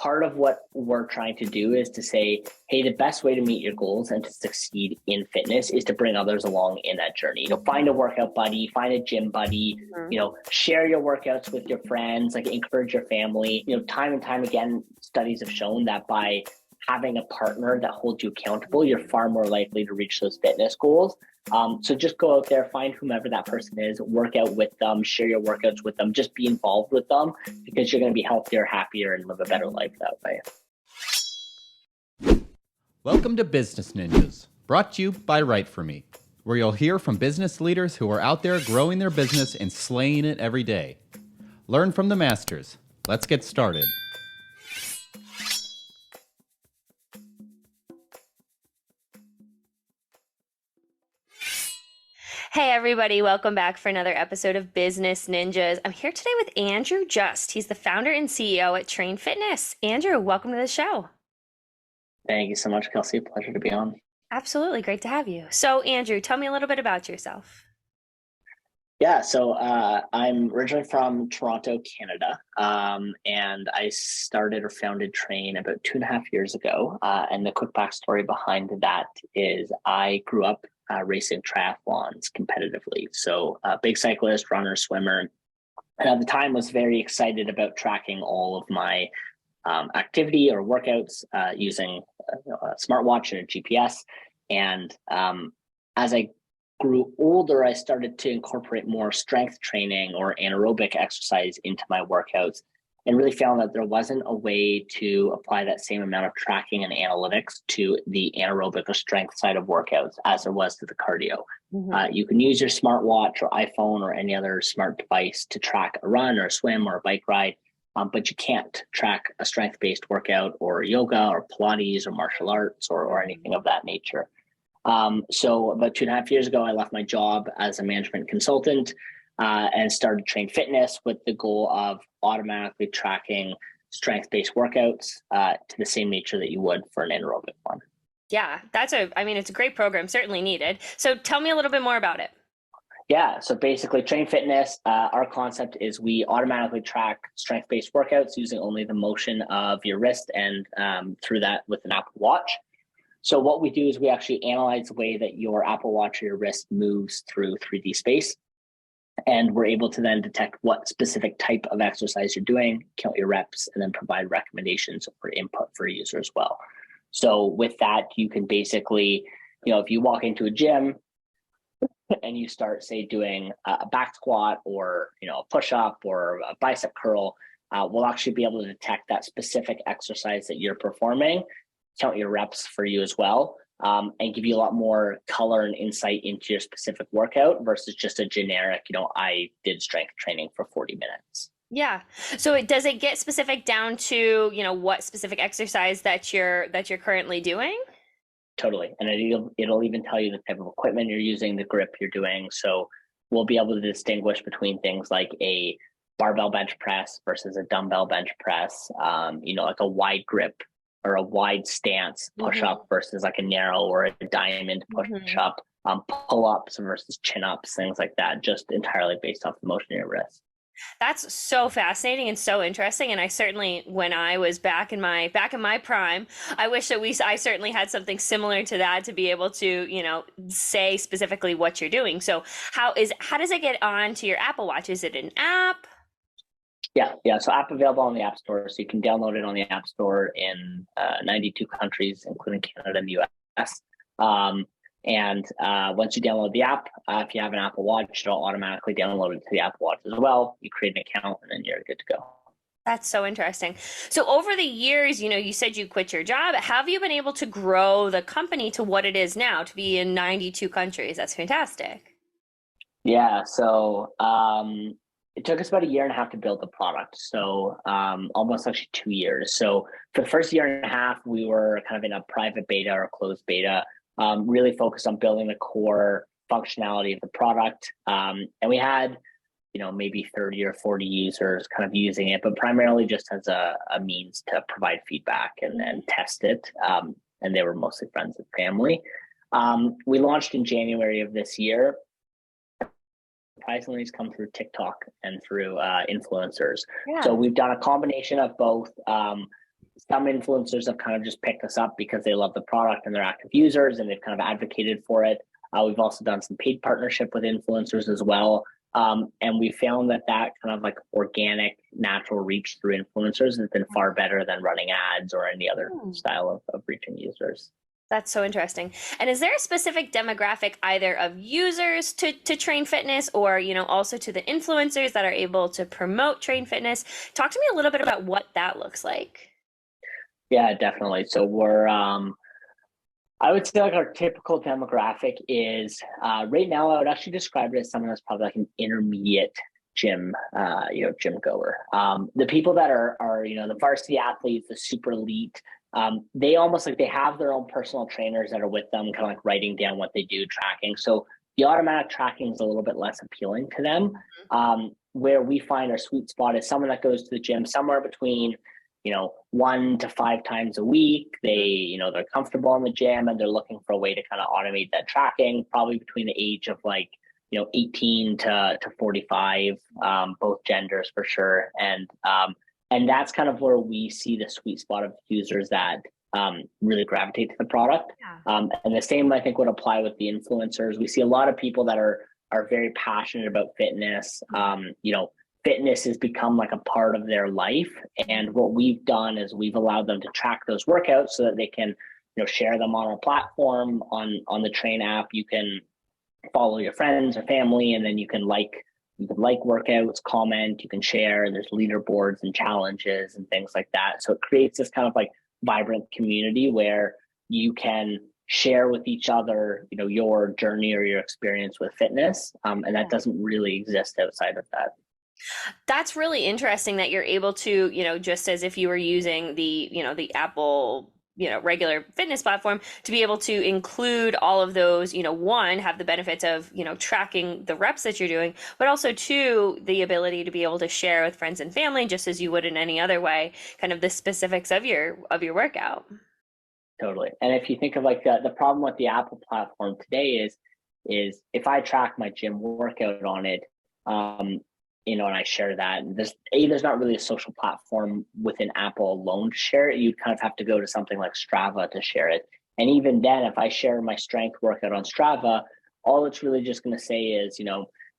part of what we're trying to do is to say, hey, the best way to meet your goals and to succeed in fitness is to bring others along in that journey. Find a workout buddy, find a gym buddy, share your workouts with your friends, like encourage your family. Time and time again, studies have shown that by having a partner that holds you accountable, you're far more likely to reach those fitness goals. So just go out there, find whomever that person is, work out with them, share your workouts with them, just be involved with them, because you're going to be healthier, happier, and live a better life that way. Welcome to Business Ninjas, brought to you by WriteForMe, where you'll hear from business leaders who are out there growing their business and slaying it every day. Learn from the masters. Let's get started. Hey everybody, welcome back for another episode of Business Ninjas. I'm here today with Andrew Just. He's the founder and CEO at Train Fitness. Andrew, welcome to the show. Thank you so much, Kelsey. Pleasure to be on. Absolutely, great to have you. So Andrew, tell me a little bit about yourself. Yeah, so I'm originally from Toronto, Canada, and I started or founded Train about 2.5 years ago. And the quick backstory behind that is I grew up racing triathlons competitively. So big cyclist, runner, swimmer. And at the time was very excited about tracking all of my activity or workouts using a smartwatch and a GPS. And as I grew older, I started to incorporate more strength training or anaerobic exercise into my workouts, and really found that there wasn't a way to apply that same amount of tracking and analytics to the anaerobic or strength side of workouts as there was to the cardio. Mm-hmm. You can use your smartwatch or iPhone or any other smart device to track a run or a swim or a bike ride, but you can't track a strength-based workout or yoga or Pilates or martial arts or anything of that nature. So about 2.5 years ago, I left my job as a management consultant and started Train Fitness with the goal of automatically tracking strength-based workouts to the same nature that you would for an anaerobic one. Yeah, it's a great program, certainly needed. So tell me a little bit more about it. Yeah, so basically Train Fitness, our concept is we automatically track strength-based workouts using only the motion of your wrist and through that with an Apple Watch. So what we do is we actually analyze the way that your Apple Watch or your wrist moves through 3D space. And we're able to then detect what specific type of exercise you're doing, count your reps, and then provide recommendations or input for a user as well. So with that, you can basically, if you walk into a gym and you start, say, doing a back squat or, a push-up or a bicep curl, we'll actually be able to detect that specific exercise that you're performing, count your reps for you as well, and give you a lot more color and insight into your specific workout versus just a generic, I did strength training for 40 minutes. Yeah. So does it get specific down to, what specific exercise that you're currently doing? Totally. And it'll even tell you the type of equipment you're using, the grip you're doing. So we'll be able to distinguish between things like a barbell bench press versus a dumbbell bench press, like a wide grip or a wide stance push-up versus like a narrow or a diamond push-up, pull-ups versus chin-ups, things like that, just entirely based off the motion of your wrist. That's so fascinating and so interesting. And I certainly, when I was back in my prime, I wish that I certainly had something similar to that to be able to, say specifically what you're doing. So how does it get on to your Apple Watch? Is it an app? Yeah. So app available on the App Store. So you can download it on the App Store in 92 countries, including Canada and the US. And once you download the app, if you have an Apple Watch, it'll automatically download it to the Apple Watch as well. You create an account and then you're good to go. That's so interesting. So over the years, you said you quit your job. Have you been able to grow the company to what it is now, to be in 92 countries? That's fantastic. Yeah. So it took us about 1.5 years to build the product. So almost actually 2 years. So for the first 1.5 years, we were kind of in a private beta or closed beta, really focused on building the core functionality of the product. And we had, maybe 30 or 40 users kind of using it, but primarily just as a means to provide feedback and test it. And they were mostly friends and family. We launched in January of this year. Surprisingly, it's come through TikTok and through influencers. Yeah. So we've done a combination of both Some influencers have kind of just picked us up because they love the product and they're active users and they've kind of advocated for it. We've also done some paid partnership with influencers as well. And we found that kind of like organic, natural reach through influencers has been far better than running ads or any other style of reaching users. That's so interesting. And is there a specific demographic either of users to Train Fitness or, also to the influencers that are able to promote Train Fitness? Talk to me a little bit about what that looks like. Yeah, definitely. So I would say like our typical demographic is right now I would actually describe it as someone that's probably like an intermediate gym goer. The people that are the varsity athletes, the super elite, they almost like they have their own personal trainers that are with them, kind of like writing down what they do, tracking. So the automatic tracking is a little bit less appealing to them. Where we find our sweet spot is someone that goes to the gym somewhere between 1 to 5 times a week. They're comfortable in the gym and they're looking for a way to kind of automate that tracking, probably between the age of 18 to 45, both genders for sure. And that's kind of where we see the sweet spot of users that really gravitate to the product. Yeah. And the same, I think, would apply with the influencers. We see a lot of people that are very passionate about fitness. Fitness has become like a part of their life. And what we've done is we've allowed them to track those workouts so that they can, share them on our platform, on the Train app. You can follow your friends or family, and then you can like workouts, comment, you can share. There's leaderboards and challenges and things like that. So it creates this kind of like vibrant community where you can share with each other, your journey or your experience with fitness. And that doesn't really exist outside of that. That's really interesting that you're able to, just as if you were using the Apple, regular fitness platform, to be able to include all of those, one, have the benefits of, tracking the reps that you're doing, but also two, the ability to be able to share with friends and family, just as you would in any other way, kind of the specifics of your workout. Totally. And if you think of like the problem with the Apple platform today is if I track my gym workout on it, and I share that, there's not really a social platform within Apple alone to share it. You'd kind of have to go to something like Strava to share it. And even then, if I share my strength workout on Strava, all it's really just going to say is,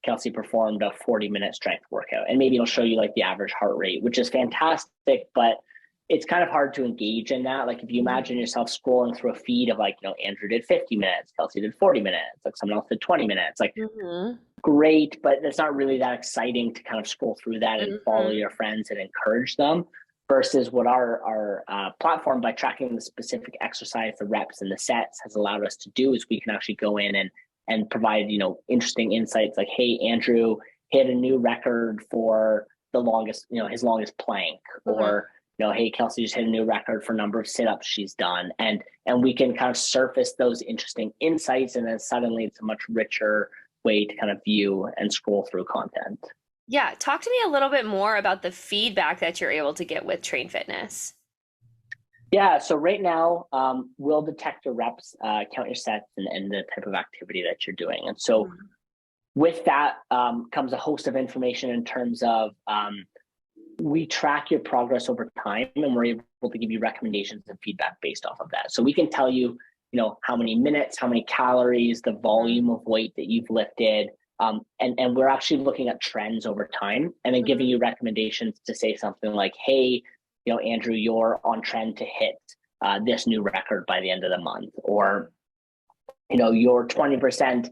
Kelsey performed a 40-minute strength workout. And maybe it'll show you like the average heart rate, which is fantastic, but it's kind of hard to engage in that. Like if you imagine yourself scrolling through a feed of like, Andrew did 50 minutes, Kelsey did 40 minutes, like someone else did 20 minutes, like great, but it's not really that exciting to kind of scroll through that and follow your friends and encourage them, versus what our platform, by tracking the specific exercise, the reps and the sets, has allowed us to do is we can actually go in and provide, interesting insights like, hey, Andrew hit a new record for the longest, his longest plank, or hey, Kelsey just hit a new record for number of sit-ups she's done. And we can kind of surface those interesting insights, and then suddenly it's a much richer way to kind of view and scroll through content. Yeah. Talk to me a little bit more about the feedback that you're able to get with Train Fitness. Yeah. So right now, we'll detect your reps, count your sets, and the type of activity that you're doing. And so with that comes a host of information in terms of we track your progress over time, and we're able to give you recommendations and feedback based off of that. So we can tell you, how many minutes, how many calories, the volume of weight that you've lifted. And we're actually looking at trends over time, and then giving you recommendations to say something like, hey, Andrew, you're on trend to hit this new record by the end of the month, or, you're 20%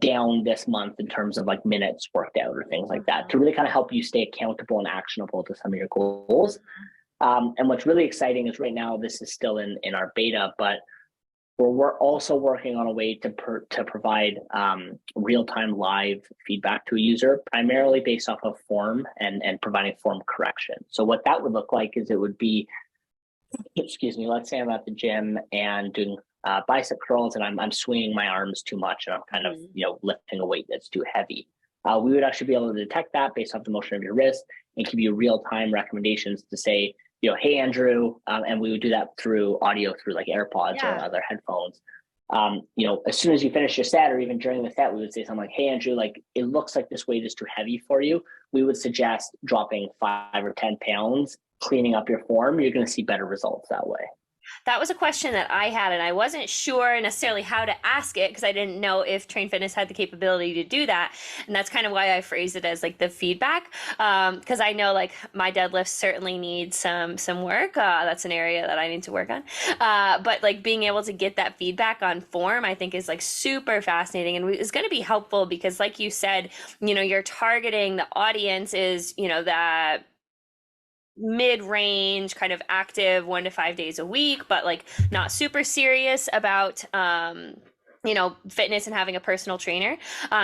down this month in terms of like minutes worked out or things like that, to really kind of help you stay accountable and actionable to some of your goals. And what's really exciting is right now, this is still in our beta, but we're also working on a way to provide real-time live feedback to a user, primarily based off of form and providing form correction. So what that would look like is it would be, let's say I'm at the gym and doing bicep curls, and I'm swinging my arms too much, and I'm kind of lifting a weight that's too heavy. We would actually be able to detect that based off the motion of your wrist and give you real-time recommendations to say, hey, Andrew, and we would do that through audio, through like AirPods or other headphones. As soon as you finish your set, or even during the set, we would say something like, hey, Andrew, like it looks like this weight is too heavy for you. We would suggest dropping 5 or 10 pounds cleaning up your form, you're going to see better results that way. That was a question that I had, and I wasn't sure necessarily how to ask it because I didn't know if Train Fitness had the capability to do that. And that's kind of why I phrased it as like the feedback, because I know like my deadlifts certainly need some work. That's an area that I need to work on. But like being able to get that feedback on form, I think is like super fascinating and is going to be helpful because, like you said, you're targeting the audience is that mid-range kind of active 1 to 5 days a week, but like not super serious about fitness and having a personal trainer.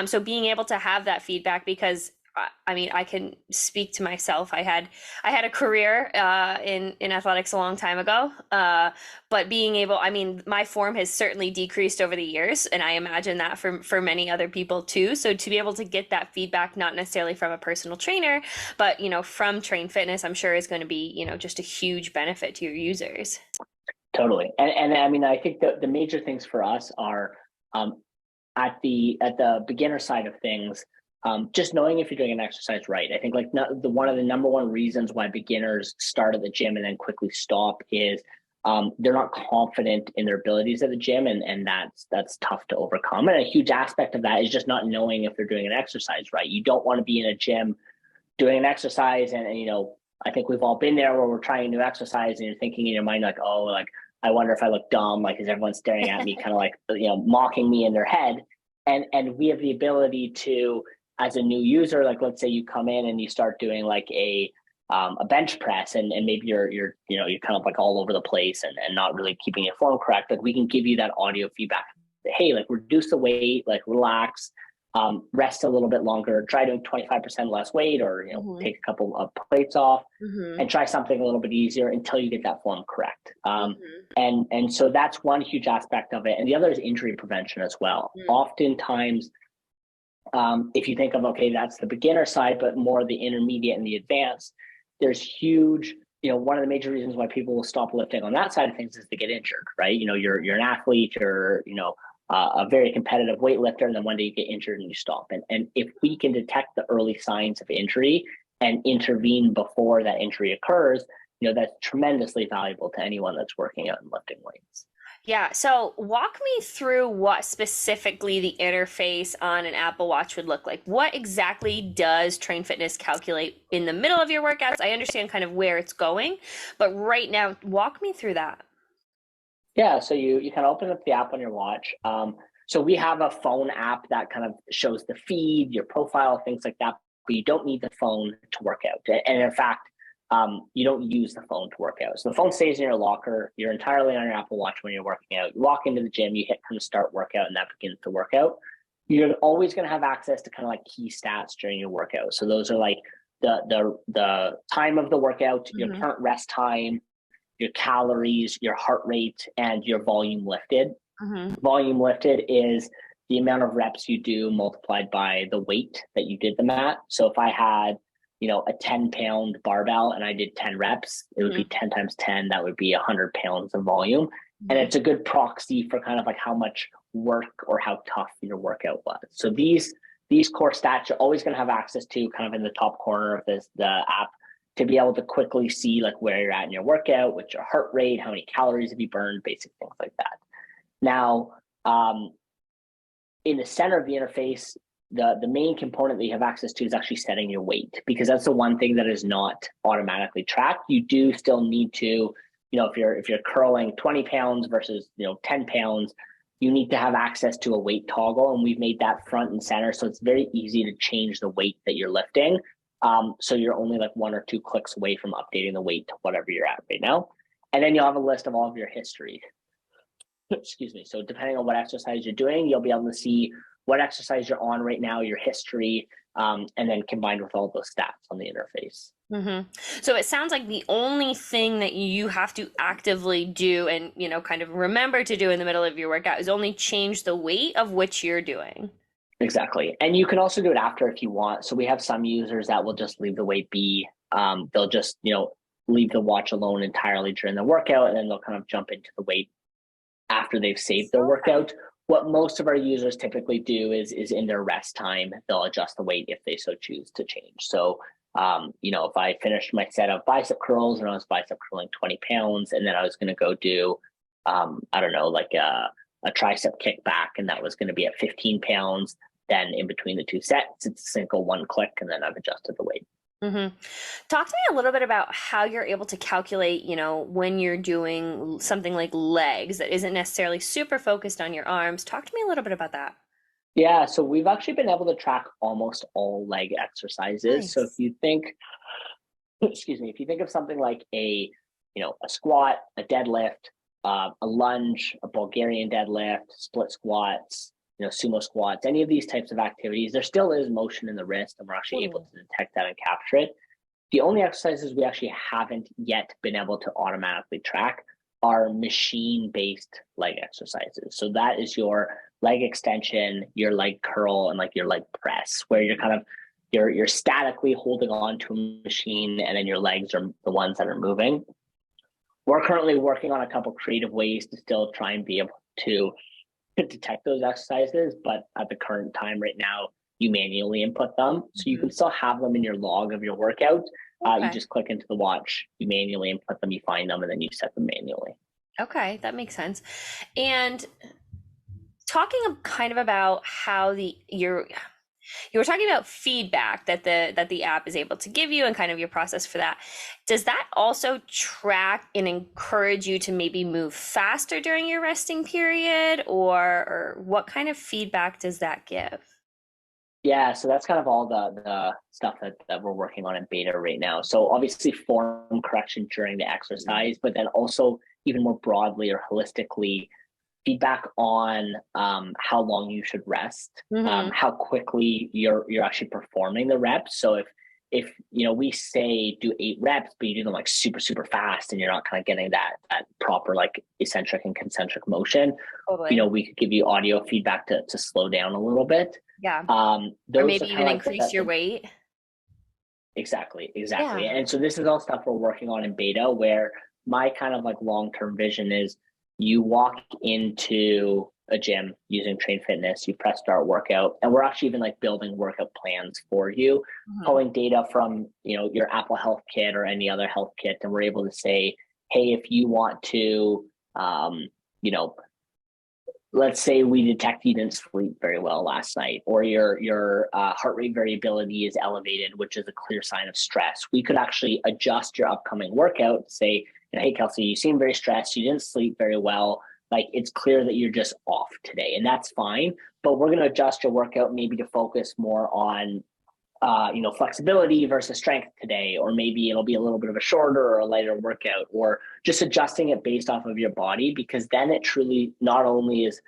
So being able to have that feedback, because I mean, I can speak to myself. I had a career in athletics a long time ago, but being able, I mean, my form has certainly decreased over the years, and I imagine that for many other people too. So to be able to get that feedback, not necessarily from a personal trainer, but from Train Fitness, I'm sure is going to be just a huge benefit to your users. Totally, and I mean, I think the major things for us are at the beginner side of things. Just knowing if you're doing an exercise right. I think like one of the number one reasons why beginners start at the gym and then quickly stop is they're not confident in their abilities at the gym, and that's tough to overcome. And a huge aspect of that is just not knowing if they're doing an exercise right. You don't want to be in a gym doing an exercise and I think we've all been there where we're trying a new exercise and you're thinking in your mind like, oh, like I wonder if I look dumb, like is everyone staring at me, kind of like mocking me in their head. And we have the ability to, as a new user, like let's say you come in and you start doing like a bench press and maybe you're kind of like all over the place and not really keeping your form correct. Like we can give you that audio feedback. Hey, like reduce the weight, like relax, rest a little bit longer, try doing 25% less weight or take a couple of plates off and try something a little bit easier until you get that form correct. And so that's one huge aspect of it. And the other is injury prevention as well. Oftentimes, if you think of, okay, that's the beginner side, but more the intermediate and the advanced, there's huge, one of the major reasons why people will stop lifting on that side of things is to get injured, right? You're an athlete, you're, a very competitive weightlifter, and then one day you get injured and you stop. And if we can detect the early signs of injury and intervene before that injury occurs, that's tremendously valuable to anyone that's working out and lifting weights. Yeah, so walk me through what specifically the interface on an Apple Watch would look like. What exactly does Train Fitness calculate in the middle of your workouts? I understand kind of where it's going, but right now, walk me through that. Yeah, so you kind of open up the app on your watch. So we have a phone app that kind of shows the feed, your profile, things like that, but you don't need the phone to work out. And in fact, you don't use the phone to work out. So the phone stays in your locker. You're entirely on your Apple Watch when you're working out. You walk into the gym, you hit kind of start workout, and that begins the workout. You're always going to have access to kind of like key stats during your workout. So those are like the time of the workout, your current rest time, your calories, your heart rate, and your volume lifted. Volume lifted is the amount of reps you do multiplied by the weight that you did them at. So if I had a 10-pound barbell and I did 10 reps, it would be 10 times 10. That would be 100 pounds of volume. And it's a good proxy for kind of like how much work or how tough your workout was. So these core stats you're always going to have access to kind of in the top corner of the app to be able to quickly see like where you're at in your workout, what's your heart rate, how many calories have you burned, basic things like that. Now, in the center of the interface, the main component that you have access to is actually setting your weight, because that's the one thing that is not automatically tracked. You do still need to, if you're curling 20 pounds versus 10 pounds, you need to have access to a weight toggle, and we've made that front and center, so it's very easy to change the weight that you're lifting. So you're only like 1 or 2 clicks away from updating the weight to whatever you're at right now, and then you'll have a list of all of your history. Excuse me. So depending on what exercise you're doing, you'll be able to see what exercise you're on right now, your history, and then combined with all those stats on the interface. So it sounds like the only thing that you have to actively do and, kind of remember to do in the middle of your workout is only change the weight of which you're doing. Exactly. And you can also do it after if you want. So we have some users that will just leave the weight be. They'll just, leave the watch alone entirely during the workout, and then they'll kind of jump into the weight after they've saved their workout. What most of our users typically do is in their rest time, they'll adjust the weight if they so choose to change. So If I finished my set of bicep curls and I was bicep curling 20 pounds, and then I was going to go do, I don't know, like a tricep kickback, and that was going to be at 15 pounds. Then in between the two sets, it's a single one click, and then I've adjusted the weight. Mm-hmm. Talk to me a little bit about how you're able to calculate, when you're doing something like legs that isn't necessarily super focused on your arms. Talk to me a little bit about that. Yeah, so we've actually been able to track almost all leg exercises. So if Nice. you think, excuse me, if you think of something like a squat, a deadlift, a lunge, a Bulgarian deadlift, split squats, sumo squats, any of these types of activities, there still is motion in the wrist, and we're actually able Totally. to detect that and capture it. The only exercises we actually haven't yet been able to automatically track are machine-based leg exercises. So that is your leg extension, your leg curl, and like your leg press, where you're kind of you're statically holding on to a machine, and then your legs are the ones that are moving. We're currently working on a couple creative ways to still try and be able to detect those exercises, but at the current time right now, you manually input them. So you Mm-hmm. can still have them in your log of your workout. You Okay. just click into the watch, you manually input them, you find them, and then you set them manually. Okay, that makes sense. And talking kind of about how you were talking about feedback that the app is able to give you and kind of your process for that. Does that also track and encourage you to maybe move faster during your resting period, or what kind of feedback does that give? Yeah, so that's kind of all the stuff that we're working on in beta right now. So obviously form correction during the exercise, but then also even more broadly or holistically, feedback on how long you should rest, Mm-hmm. how quickly you're actually performing the reps. So if we say do 8 reps, but you do them like super fast, and you're not kind of getting that proper like eccentric and concentric motion, Totally. we could give you audio feedback to slow down a little bit. Yeah. Or Those maybe are kind even of like increase your weight. exactly. Yeah. And so this is all stuff we're working on in beta, where my kind of like long-term vision is you walk into a gym using Train Fitness, you press start workout, and we're actually even like building workout plans for you, Mm-hmm. pulling data from, your Apple Health Kit or any other health kit. And we're able to say, hey, if you want to, you know, let's say we detect you didn't sleep very well last night, or your heart rate variability is elevated, which is a clear sign of stress. We could actually adjust your upcoming workout to say, hey, Kelsey, you seem very stressed. You didn't sleep very well. Like, it's clear that you're just off today, and that's fine. But we're going to adjust your workout maybe to focus more on flexibility versus strength today, or maybe it'll be a little bit of a shorter or a lighter workout, or just adjusting it based off of your body, because then it truly not only is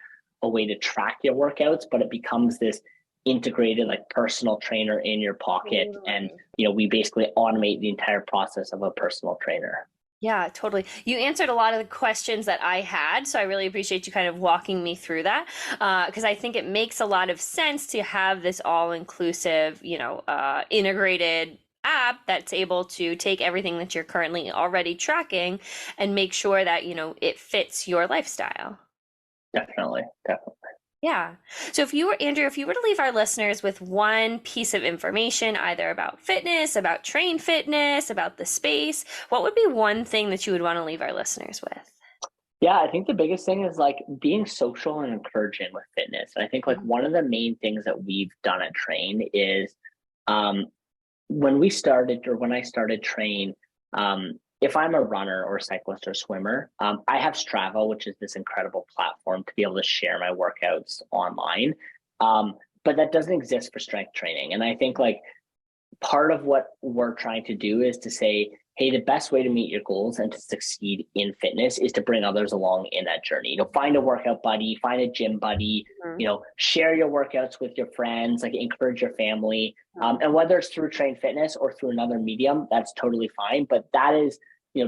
a way to track your workouts, but it becomes this integrated like personal trainer in your pocket. And, Totally. we basically automate the entire process of a personal trainer. Yeah, totally. You answered a lot of the questions that I had, so I really appreciate you kind of walking me through that, because I think it makes a lot of sense to have this all-inclusive, integrated app that's able to take everything that you're currently already tracking and make sure that, it fits your lifestyle. Definitely. Yeah. So Andrew, if you were to leave our listeners with one piece of information, either about fitness, about Train Fitness, about the space, what would be one thing that you would want to leave our listeners with? Yeah, I think the biggest thing is like being social and encouraging with fitness. I think like one of the main things that we've done at Train is um, when I started Train, if I'm a runner or cyclist or swimmer, I have Strava, which is this incredible platform to be able to share my workouts online. But that doesn't exist for strength training. And I think like part of what we're trying to do is to say, hey, the best way to meet your goals and to succeed in fitness is to bring others along in that journey. Find a workout buddy, find a gym buddy, Mhm. Share your workouts with your friends, like encourage your family. And whether it's through Train Fitness or through another medium, that's totally fine. But that is,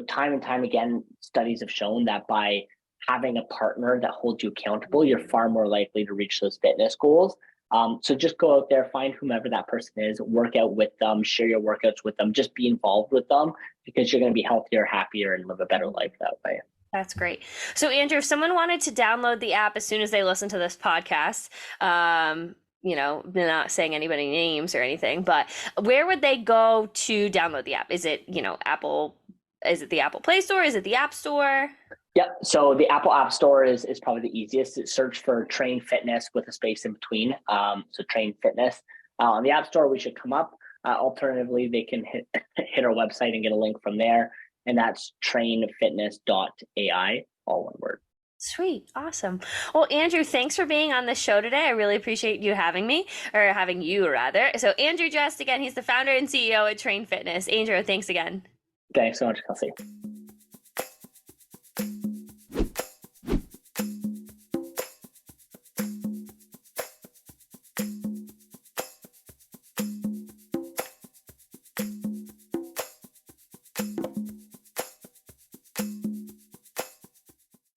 time and time again, studies have shown that by having a partner that holds you accountable, you're far more likely to reach those fitness goals. So just go out there, find whomever that person is, work out with them, share your workouts with them, just be involved with them, because you're going to be healthier, happier, and live a better life that way. That's great. So, Andrew, if someone wanted to download the app as soon as they listen to this podcast, not saying anybody names or anything, but where would they go to download the app? Is it, Apple, is it the Apple Play Store? Is it the App Store? Yep. So the Apple App Store is probably the easiest. Search for Train Fitness with a space in between. So Train Fitness. On the App Store, we should come up. Alternatively, they can hit our website and get a link from there. And that's trainfitness.ai, all one word. Sweet. Awesome. Well, Andrew, thanks for being on the show today. I really appreciate you having me, or having you rather. So Andrew Just, again, he's the founder and CEO at Train Fitness. Andrew, thanks again. Thanks so much, Kelsey.